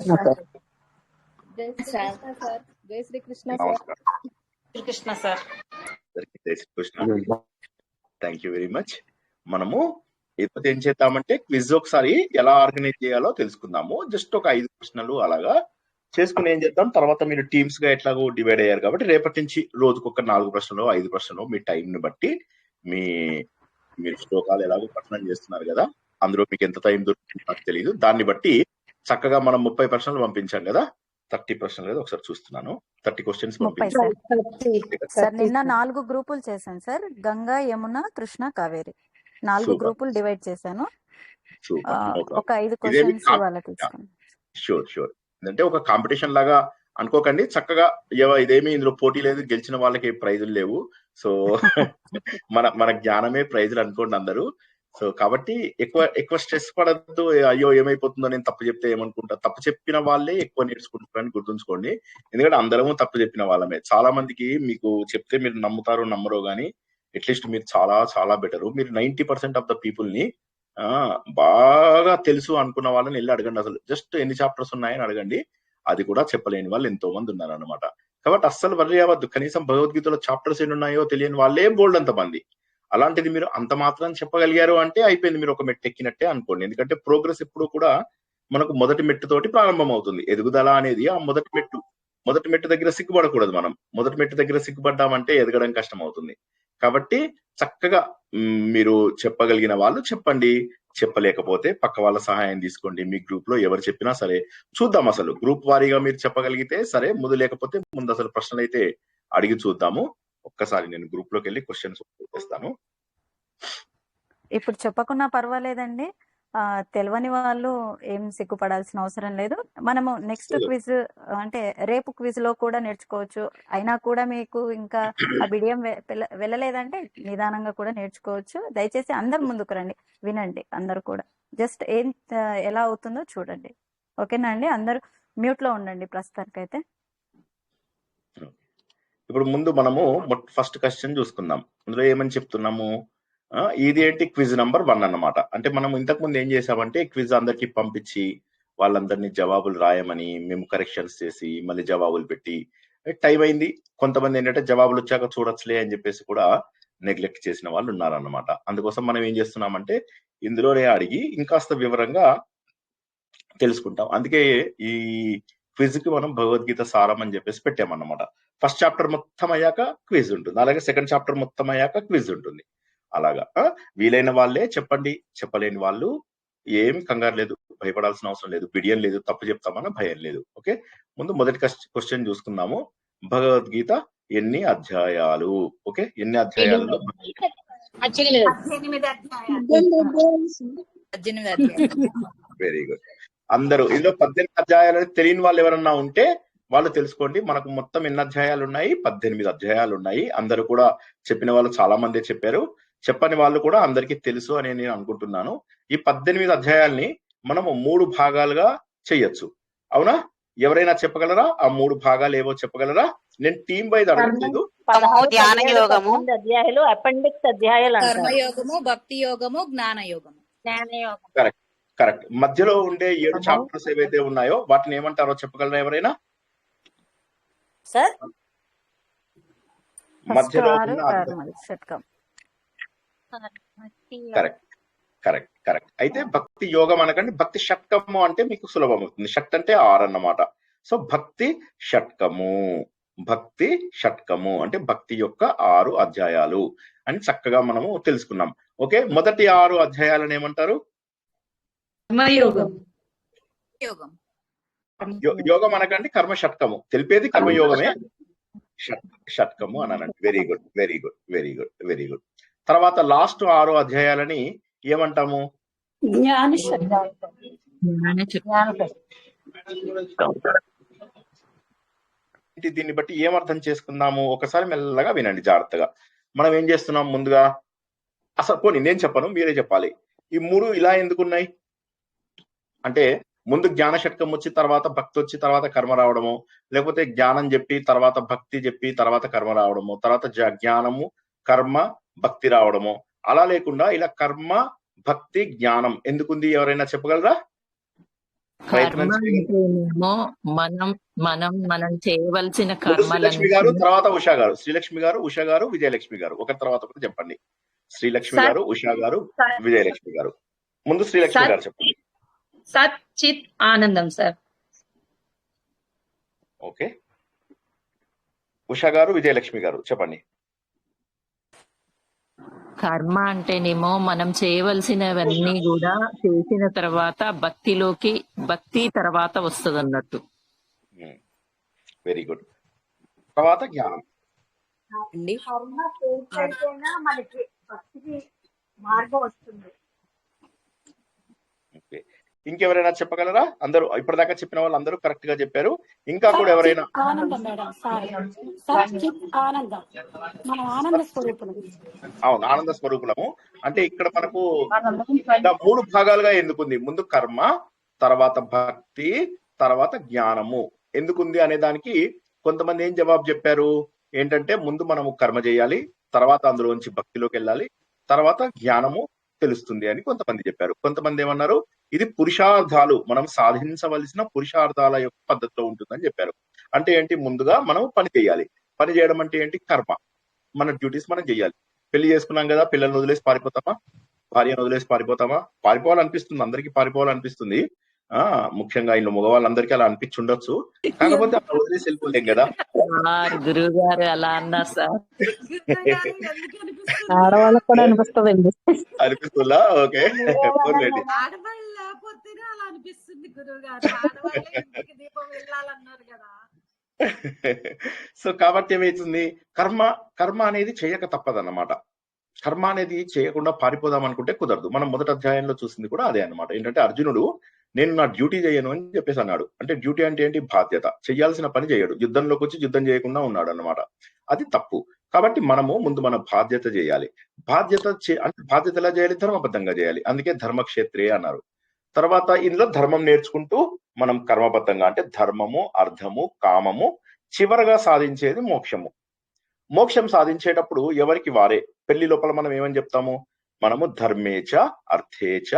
Sir జై Srikrishna sir. నమస్కారం. Srikrishna sir. జై Srikrishna. Thank you very much. మనము ఇప్పుడు ఏం చేద్దామంటే క్విజ్ ఒకసారి ఎలా ఆర్గనైజ్ చేయాలో తెలుసుకుందాము. జస్ట్ ఒక 5 ప్రశ్నలు అలాగా చేసుకుని ఏం చేద్దాం, తర్వాత మీరు టీమ్స్ గా ఎట్లాగో డివైడ్ అయ్యారు కాబట్టి రేపటి నుంచి రోజుకు ఒక 4 ప్రశ్నలు 5 ప్రశ్నలు మీ టైం ని బట్టి మీరు శ్లోకాలు ఎలాగో పఠనం చేస్తున్నారు కదా, అందులో మీకు ఎంత టైం దొరుకుతుందో నాకు తెలియదు, దాన్ని బట్టి చక్కగా మనం 30 ప్రశ్నలు పంపించాం కదా, 30 ప్రశ్నలు కదా ఒకసారి చూస్తున్నాను, 30 క్వశ్చన్స్ పంపించాం సార్. నిన్న 4 గ్రూపులు చేశాను సార్, గంగా యమున కృష్ణ కావేరి 4 గ్రూపులు డివైడ్ చేశాను. ఒక 5 క్వశ్చన్స్ వాళ్ళకి షూర్. అంటే ఒక కాంపిటీషన్ లాగా అనుకోకండి, చక్కగా ఇదేమి ఇందులో పోటీ లేదు, గెలిచిన వాళ్ళకి ప్రైజులు లేవు. సో మన జ్ఞానమే ప్రైజులు అనుకోండి అందరూ. సో కాబట్టి ఎక్కువ స్ట్రెస్ పడద్దు, అయ్యో ఏమైపోతుందో నేను తప్పు చెప్తే ఏమనుకుంటా, తప్పు చెప్పిన వాళ్ళే ఎక్కువ నేర్చుకుంటారని గుర్తుంచుకోండి. ఎందుకంటే అందరము తప్పు చెప్పిన వాళ్ళమే. చాలా మందికి మీకు చెప్తే మీరు నమ్ముతారో నమ్మరో గానీ అట్లీస్ట్ మీరు చాలా చాలా బెటరు. మీరు 90% ఆఫ్ ద పీపుల్ ని బాగా తెలుసు అనుకున్న వాళ్ళని వెళ్ళి అడగండి, అసలు జస్ట్ ఎన్ని చాప్టర్స్ ఉన్నాయని అడగండి. అది కూడా చెప్పలేని వాళ్ళు ఎంతో మంది ఉన్నారు అనమాట. కాబట్టి అస్సలు వర్రీ అవ్వద్దు. కనీసం భగవద్గీతలో చాప్టర్స్ ఎన్ని ఉన్నాయో తెలియని వాళ్ళే బోల్డ్ అంత మంది. అలాంటిది మీరు అంత మాత్రం చెప్పగలిగారు అంటే అయిపోయింది, మీరు ఒక మెట్టు ఎక్కినట్టే అనుకోండి. ఎందుకంటే ప్రోగ్రెస్ ఎప్పుడు కూడా మనకు మొదటి మెట్టుతోటి ప్రారంభం అవుతుంది. ఎదుగుదల అనేది ఆ మొదటి మెట్టు దగ్గర సిగ్గుపడకూడదు. మనం మొదటి మెట్టు దగ్గర సిగ్గుపడ్డామంటే ఎదగడం కష్టం అవుతుంది. కాబట్టి చక్కగా మీరు చెప్పగలిగిన వాళ్ళు చెప్పండి, చెప్పలేకపోతే పక్క వాళ్ళ సహాయం తీసుకోండి. మీ గ్రూప్ లో ఎవరు చెప్పినా సరే చూద్దాం. అసలు గ్రూప్ వారీగా మీరు చెప్పగలిగితే సరే, లేకపోతే ముందు అసలు ప్రశ్నలు అయితే అడిగి చూద్దాము. ఒక్కసారి నేను గ్రూప్ లోకి వెళ్ళి క్వశ్చన్స్ చేస్తాను. ఇప్పుడు చెప్పకున్నా పర్వాలేదండి, తెలియని వాళ్ళు ఏం సిగ్గుపడాల్సిన అవసరం లేదు. మనము నెక్స్ట్ క్విజ్ అంటే రేపు క్విజ్ లో కూడా నేర్చుకోవచ్చు. అయినా కూడా మీకు ఇంకా ఆ బిడియం వెళ్ళలేదంటే నిదానంగా కూడా నేర్చుకోవచ్చు. దయచేసి అందరు ముందుకు రండి, వినండి అందరు కూడా. జస్ట్ ఎలా అవుతుందో చూడండి. ఓకేనా అండి? అందరూ మ్యూట్ లో ఉండండి ప్రస్తుతానికైతే. ఇప్పుడు ముందు మనము ఫస్ట్ క్వశ్చన్ చూసుకుందాం. అందులో ఏమని చెప్తున్నాము, ఇది ఏంటి క్విజ్ నంబర్ 1 అన్నమాట. అంటే మనం ఇంతకు ముందు ఏం చేసామంటే క్విజ్ అందరికి పంపించి వాళ్ళందరినీ జవాబులు రాయమని మేము కరెక్షన్స్ చేసి మళ్ళీ జవాబులు పెట్టి టైం అయింది. కొంతమంది ఏంటంటే జవాబులు వచ్చాక చూడొచ్చులే అని చెప్పేసి కూడా నెగ్లెక్ట్ చేసిన వాళ్ళు ఉన్నారన్నమాట. అందుకోసం మనం ఏం చేస్తున్నామంటే ఇందులోనే అడిగి ఇంకాస్త వివరంగా తెలుసుకుంటాం. అందుకే ఈ క్విజ్ కి మనం భగవద్గీత సారం అని చెప్పేసి పెట్టామన్నమాట. ఫస్ట్ చాప్టర్ మొత్తం అయ్యాక క్విజ్ ఉంటుంది, అలాగే సెకండ్ చాప్టర్ మొత్తం అయ్యాక క్విజ్ ఉంటుంది. అలాగా వీలైన వాళ్ళే చెప్పండి, చెప్పలేని వాళ్ళు ఏమి కంగారు లేదు, భయపడాల్సిన అవసరం లేదు, బిడియం లేదు, తప్పు చెప్తామన్న భయం లేదు. ఓకే, ముందు మొదటి క్వశ్చన్ చూసుకుందాము. భగవద్గీత ఎన్ని అధ్యాయాలు? ఓకే, ఎన్ని అధ్యాయాలలో? 18 వెరీ గుడ్. అందరూ ఇందులో 18 అధ్యాయాలు తెలియని వాళ్ళు ఎవరన్నా ఉంటే వాళ్ళు తెలుసుకోండి. మనకు మొత్తం ఎన్ని అధ్యాయాలు ఉన్నాయి? 18 అధ్యాయాలు ఉన్నాయి. అందరూ కూడా చెప్పిన వాళ్ళు చాలా మంది చెప్పారు, చెప్పని వాళ్ళు కూడా అందరికీ తెలుసు అని నేను అనుకుంటున్నాను. ఈ 18 అధ్యాయాల్ని మనము 3 భాగాలుగా చెయ్యొచ్చు. అవునా? ఎవరైనా చెప్పగలరా? ఆ 3 భాగాలు ఏవో చెప్పగలరా? నేను టీం వైజ్ అడగట్లేదు. అధ్యాయాలు అపెండిక్స్ అధ్యాయాలు, కర్మయోగము, భక్తి యోగము, జ్ఞాన యోగము. కరెక్ట్. మధ్యలో ఉండే 7 చాప్టర్స్ ఏవైతే ఉన్నాయో వాటిని ఏమంటారో చెప్పగలరా ఎవరైనా? సార్ మధ్యలో కరెక్ట్. అయితే భక్తి యోగం అనకండి, భక్తి షట్కము అంటే మీకు సులభం అవుతుంది. షట్ అంటే 6 అన్నమాట. సో భక్తి షట్కము అంటే భక్తి యొక్క 6 అధ్యాయాలు అని చక్కగా మనము తెలుసుకున్నాం. ఓకే, మొదటి 6 అధ్యాయాలను ఏమంటారు? యోగం అనకండి, కర్మ షట్కము. తెలిపేది కర్మయోగమే, షట్కము అనండి. Very good. తర్వాత లాస్ట్ 6 అధ్యాయాలని ఏమంటాము? దీన్ని బట్టి ఏమర్థం చేసుకుందాము ఒకసారి మెల్లగా వినండి జాగ్రత్తగా. మనం ఏం చేస్తున్నాం ముందుగా, అసలు పోనీ నేను చెప్పను, మీరే చెప్పాలి. ఈ 3 ఇలా ఎందుకున్నాయి అంటే ముందు జ్ఞాన షట్కం వచ్చి తర్వాత భక్తి వచ్చి తర్వాత కర్మ రావడము, లేకపోతే జ్ఞానం చెప్పి తర్వాత భక్తి చెప్పి తర్వాత కర్మ రావడము, తర్వాత జ్ఞానము కర్మ భక్తి రావడము. అలా లేకుండా ఇలా కర్మ భక్తి జ్ఞానం ఎందుకుంది? ఎవరైనా చెప్పగలరా? ప్రయత్నం కర్మ చేయగల అంటేనేమో మనం చేయవలసిన ముందు శ్రీలక్ష్మి గారు, కర్మలన్నిటిని తర్వాత ఉషా గారు. శ్రీలక్ష్మి గారు, ఉషా గారు, విజయలక్ష్మి గారు. ఒకరి తర్వాత ఒకరు చెప్పండి. శ్రీలక్ష్మి సత్ గారు, ఉషా గారు, సత్ విజయలక్ష్మి గారు. ముందు శ్రీలక్ష్మి సత్ గారు చెప్పండి. సత్ చిత్ ఆనందం సార్. ఓకే, ఉషా గారు, విజయలక్ష్మి గారు చెప్పండి. కర్మ అంటేనేమో మనం చేయవలసినవన్నీ కూడా చేసిన తర్వాత భక్తి తర్వాత వస్తుంది అన్నట్టు. Very good. తర్వాత జ్ఞానం. అండి. కర్మ చేస్తేనా మనకి భక్తికి మార్గం వస్తుంది. ఓకే, ఇంకెవరైనా చెప్పగలరా? అందరూ ఇప్పటిదాకా చెప్పిన వాళ్ళు అందరూ కరెక్ట్ గా చెప్పారు. ఇంకా కూడా ఎవరైనా? ఆనందం మేడం, సారీ, సచ్చిత్ ఆనందం, మనం ఆనంద స్వరూపులు. అవును, ఆనంద స్వరూపులము. అంటే ఇక్కడ మనకు ఇలా 3 భాగాలుగా ఎందుకుంది? ముందు కర్మ, తర్వాత భక్తి, తర్వాత జ్ఞానము ఎందుకుంది అనే దానికి కొంతమంది ఏం జవాబు చెప్పారు ఏంటంటే, ముందు మనము కర్మ చేయాలి, తర్వాత అందులోంచి భక్తిలోకి వెళ్ళాలి, తర్వాత జ్ఞానము తెలుస్తుంది అని కొంతమంది చెప్పారు. కొంతమంది ఏమన్నారు, ఇది పురుషార్థాలు, మనం సాధించవలసిన పురుషార్థాల యొక్క పద్ధతిలో ఉంటుందని చెప్పారు. అంటే ఏంటి? ముందుగా మనం పని చేయాలి. పని చేయడం అంటే ఏంటి? కర్మ. మన డ్యూటీస్ మనం చేయాలి. పెళ్లి చేసుకున్నాం కదా, పిల్లల్ని వదిలేసి పారిపోతామా? భార్యను వదిలేసి పారిపోతామా? పారిపోవాలనిపిస్తుంది, అందరికీ పారిపోవాలనిపిస్తుంది. ముఖ్యంగా ఇల్లు మగవాళ్ళందరికీ అలా అనిపించుండొచ్చు. కాకపోతే అలా వదిలేసి వెళ్ళిపోలేం కదా. గురువు గారు అలా అన్నారు సార్. ఆడవాళ్ళకు కూడా అనిపిస్తుంది. అనిపిస్తుందా? ఓకే, పోన్లేండి. ఆడవాళ్ళు లేకపోతేనే అలా అనిపిస్తుంది గురువు గారు. ఆడవాళ్ళే ఇంటికి దీపం వెళ్ళాలన్నారు కదా. సో కాబట్టి ఏమైతుంది? కర్మ అనేది చేయక తప్పదన్నమాట. కర్మ అనేది చేయకుండా పారిపోదాం అనుకుంటే కుదరదు. మనం మొదటి అధ్యాయంలో చూసింది కూడా అదే అన్నమాట. ఏంటంటే అర్జునుడు నేను నా డ్యూటీ చేయను అని చెప్పేసి అన్నాడు. అంటే డ్యూటీ అంటే ఏంటి? బాధ్యత. చేయాల్సిన పని చేయడు, యుద్ధంలోకి వచ్చి యుద్ధం చేయకుండా ఉన్నాడు అన్నమాట. అది తప్పు. కాబట్టి మనము ముందు మన బాధ్యత చేయాలి. అంటే బాధ్యత ఎలా చేయాలి? ధర్మబద్ధంగా చేయాలి. అందుకే ధర్మక్షేత్రే అన్నారు. తర్వాత ఇందులో ధర్మం నేర్చుకుంటూ మనం కర్మబద్ధంగా, అంటే ధర్మము, అర్థము, కామము, చివరగా సాధించేది మోక్షము. మోక్షం సాధించేటప్పుడు ఎవరికి వారే. పెళ్లి లోపల మనం ఏమని చెప్తాము? మనము ధర్మేచ, అర్థేచ,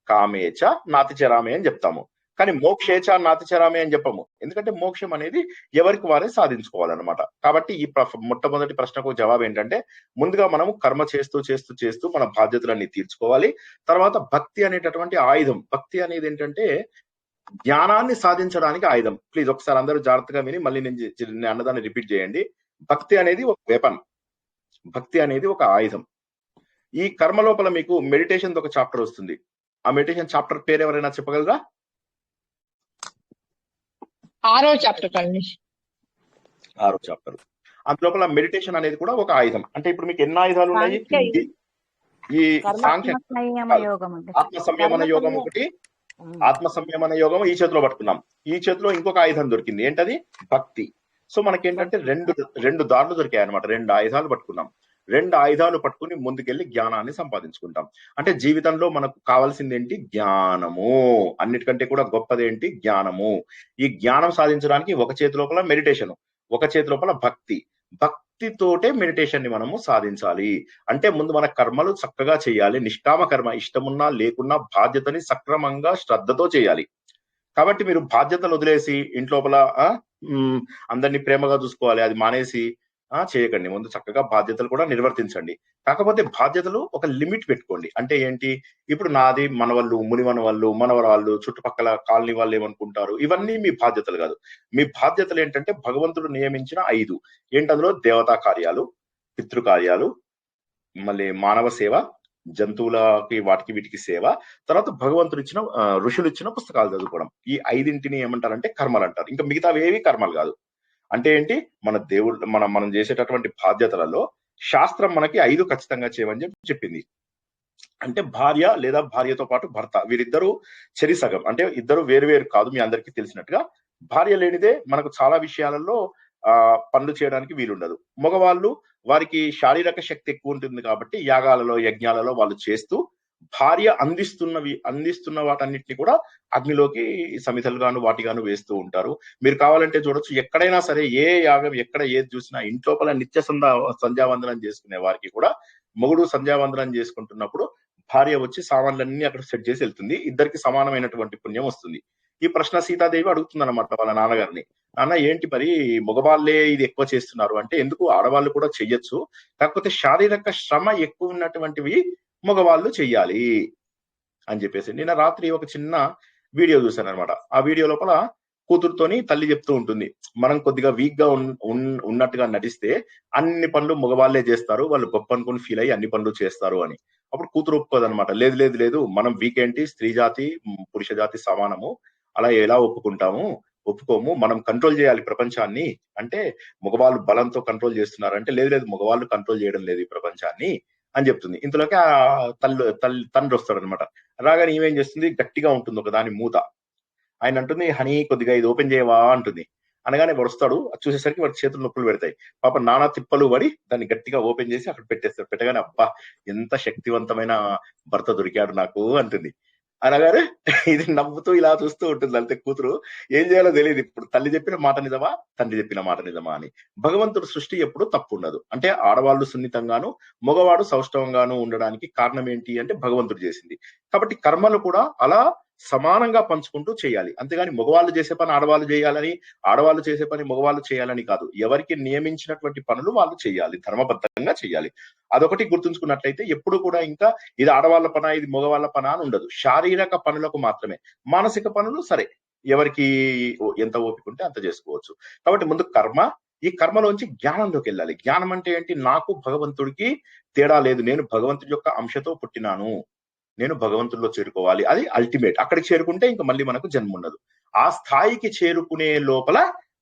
కామేచ, నాతిచరామే అని చెప్తాము. కానీ మోక్షేచ, నాతిచరామే అని చెప్పము. ఎందుకంటే మోక్షం అనేది ఎవరికి వారే సాధించుకోవాలన్నమాట. కాబట్టి ఈ మొట్టమొదటి ప్రశ్నకు జవాబు ఏంటంటే, ముందుగా మనము కర్మ చేస్తూ చేస్తూ చేస్తూ మన బాధ్యతలన్నీ తీర్చుకోవాలి. తర్వాత భక్తి అనేటటువంటి ఆయుధం. భక్తి అనేది ఏంటంటే జ్ఞానాన్ని సాధించడానికి ఆయుధం. ప్లీజ్ ఒకసారి అందరూ జాగ్రత్తగా విని మళ్ళీ నేను అన్నదాన్ని రిపీట్ చేయండి. భక్తి అనేది ఒక వెపన్, భక్తి అనేది ఒక ఆయుధం. ఈ కర్మ లోపల మీకు మెడిటేషన్ ఒక చాప్టర్ వస్తుంది. ఆ మెడిటేషన్ చాప్టర్ పేరు ఎవరైనా చెప్పగలరా? 6వ చాప్టర్ అండి. 6వ చాప్టర్. అందులోపల మెడిటేషన్ అనేది కూడా ఒక ఆయుధం. అంటే ఇప్పుడు మీకు ఎన్ని ఆయుధాలు ఉన్నాయి? ఈ సాంఖ్య ఆత్మ సంయమన యోగం ఒకటి, ఆత్మ సంయమన యోగం ఈ చేతిలో పట్టుకున్నాం. ఈ చేతిలో ఇంకొక ఆయుధం దొరికింది. ఏంటది? భక్తి. సో మనకేంటంటే రెండు దారులు దొరికాయి అనమాట. 2 ఆయుధాలు పట్టుకున్నాం. 2 ఆయుధాలు పట్టుకుని ముందుకెళ్లి జ్ఞానాన్ని సంపాదించుకుంటాం. అంటే జీవితంలో మనకు కావాల్సింది ఏంటి? జ్ఞానము. అన్నిటికంటే కూడా గొప్పదేంటి? జ్ఞానము. ఈ జ్ఞానం సాధించడానికి ఒక చేతి లోపల మెడిటేషన్, ఒక చేతి లోపల భక్తి. భక్తితోటే మెడిటేషన్ ని మనము సాధించాలి. అంటే ముందు మన కర్మలు చక్కగా చేయాలి. నిష్కామ కర్మ, ఇష్టమున్నా లేకున్నా బాధ్యతని సక్రమంగా శ్రద్ధతో చేయాలి. కాబట్టి మీరు బాధ్యతలు వదిలేసి ఇంట్లోపల అందరినీ ప్రేమగా చూసుకోవాలి అది మానేసి చేయకండి. ముందు చక్కగా బాధ్యతలు కూడా నిర్వర్తించండి. కాకపోతే బాధ్యతలు ఒక లిమిట్ పెట్టుకోండి. అంటే ఏంటి? ఇప్పుడు నాది మనవళ్ళు, మునిమనవాళ్ళు, మనవరాళ్ళు, చుట్టుపక్కల కాలనీ వాళ్ళు ఏమనుకుంటారు, ఇవన్నీ మీ బాధ్యతలు కాదు. మీ బాధ్యతలు ఏంటంటే భగవంతుడు నియమించిన 5 ఏంటి? అందులో దేవతా కార్యాలు, పితృకార్యాలు, మళ్ళీ మానవ సేవ, జంతువులకి వాటికి వీటికి సేవ, తర్వాత భగవంతుడు ఇచ్చిన ఋషులు ఇచ్చిన పుస్తకాలు చదువుకోవడం. ఈ 5ంటిని ఏమంటారంటే కర్మలు అంటారు. ఇంకా మిగతావేవి కర్మలు కాదు. అంటే ఏంటి? మన దేవుడు మనం చేసేటటువంటి బాధ్యతలలో శాస్త్రం మనకి 5 ఖచ్చితంగా చేయమని చెప్పింది. అంటే భార్య లేదా భార్యతో పాటు భర్త, వీరిద్దరూ చెరి సగం. అంటే ఇద్దరు వేరు కాదు. మీ అందరికీ తెలిసినట్టుగా భార్య లేనిదే మనకు చాలా విషయాలలో పనులు చేయడానికి వీలుండదు. మగవాళ్ళు వారికి శారీరక శక్తి ఎక్కువ ఉంటుంది కాబట్టి యాగాలలో, యజ్ఞాలలో వాళ్ళు చేస్తూ భార్య అందిస్తున్న వాటన్నిటిని కూడా అగ్నిలోకి సమితలుగాను వాటిగాను వేస్తూ ఉంటారు. మీరు కావాలంటే చూడొచ్చు, ఎక్కడైనా సరే ఏ యాగం ఎక్కడ ఏది చూసినా ఇంట్లోపల నిత్య సంధ్యావందనం చేసుకునే వారికి కూడా మొగుడు సంధ్యావందనం చేసుకుంటున్నప్పుడు భార్య వచ్చి సామాన్లన్నీ అక్కడ సెట్ చేసి వెళ్తుంది. ఇద్దరికి సమానమైనటువంటి పుణ్యం వస్తుంది. ఈ ప్రశ్న సీతాదేవి అడుగుతుంది అనమాట వాళ్ళ నాన్నగారిని. నాన్న ఏంటి మరి మగవాళ్ళే ఇది ఎక్కువ చేస్తున్నారు అంటే, ఎందుకు ఆడవాళ్ళు కూడా చెయ్యొచ్చు, కాకపోతే శారీరక శ్రమ ఎక్కువ ఉన్నటువంటివి మగవాళ్ళు చెయ్యాలి అని చెప్పేసి. నిన్న రాత్రి ఒక చిన్న వీడియో చూశాను అనమాట. ఆ వీడియో లోపల కూతురుతోని తల్లి చెప్తూ ఉంటుంది, మనం కొద్దిగా వీక్ గా ఉన్నట్టుగా నటిస్తే అన్ని పనులు మగవాళ్లే చేస్తారు, వాళ్ళు గొప్ప అనుకుని ఫీల్ అయ్యి అన్ని పనులు చేస్తారు అని. అప్పుడు కూతురు ఒప్పుకోదనమాట. లేదు లేదు లేదు, మనం వీక్ ఏంటి, స్త్రీ జాతి పురుష జాతి సమానము, అలా ఎలా ఒప్పుకోము, మనం కంట్రోల్ చేయాలి ప్రపంచాన్ని అంటే, మగవాళ్ళు బలంతో కంట్రోల్ చేస్తున్నారు అంటే, లేదు లేదు మగవాళ్ళు కంట్రోల్ చేయడం లేదు ఈ ప్రపంచాన్ని అని చెప్తుంది. ఇంతలోకి ఆ తండ్రి వస్తాడు అనమాట. రాగానే ఈమెం చేస్తుంది, గట్టిగా ఉంటుంది ఒక దాని మూత. ఆయన అంటుంది, హనీ కొద్దిగా ఇది ఓపెన్ చేయవా అంటుంది. అనగానే వస్తాడు, చూసేసరికి వాడి చేతులు నొప్పులు పెడతాయి. పాప నానా తిప్పలు పడి దాన్ని గట్టిగా ఓపెన్ చేసి అక్కడ పెట్టేస్తాడు. పెట్టగానే అబ్బా ఎంత శక్తివంతమైన భర్త దొరికాడు నాకు అంటుంది. అనగానే ఇది నవ్వుతూ ఇలా చూస్తూ ఉంటుంది. అంతే కూతురు ఏం చేయాలో తెలియదు. ఇప్పుడు తల్లి చెప్పిన మాట నిజమా, తండ్రి చెప్పిన మాట నిజమా అని. భగవంతుడు సృష్టి ఎప్పుడు తప్పు ఉండదు. అంటే ఆడవాళ్ళు సున్నితంగాను మగవాడు సౌష్ఠవంగాను ఉండడానికి కారణం ఏంటి అంటే భగవంతుడు చేసింది. కాబట్టి కర్మలు కూడా అలా సమానంగా పంచుకుంటూ చేయాలి. అంతేగాని మగవాళ్ళు చేసే పని ఆడవాళ్ళు చేయాలని, ఆడవాళ్ళు చేసే పని మగవాళ్ళు చేయాలని కాదు. ఎవరికి నియమించినటువంటి పనులు వాళ్ళు చేయాలి, ధర్మబద్ధంగా చేయాలి. అదొకటి గుర్తుంచుకున్నట్లయితే ఎప్పుడు కూడా ఇంకా ఇది ఆడవాళ్ళ పన ఇది మగవాళ్ళ పన అని ఉండదు. శారీరక పనులకు మాత్రమే. మానసిక పనులు సరే ఎవరికి ఎంత ఓపిక ఉంటే అంత చేసుకోవచ్చు. కాబట్టి ముందు కర్మ, ఈ కర్మలోంచి జ్ఞానంలోకి వెళ్ళాలి. జ్ఞానం అంటే ఏంటి, నాకు భగవంతుడికి తేడా లేదు, నేను భగవంతుడి యొక్క అంశతో పుట్టినాను, నేను భగవంతుల్లో చేరుకోవాలి, అది అల్టిమేట్. అక్కడికి చేరుకుంటే ఇంకా మళ్ళీ మనకు జన్మ ఉండదు. ఆ స్థాయికి చేరుకునే లోపల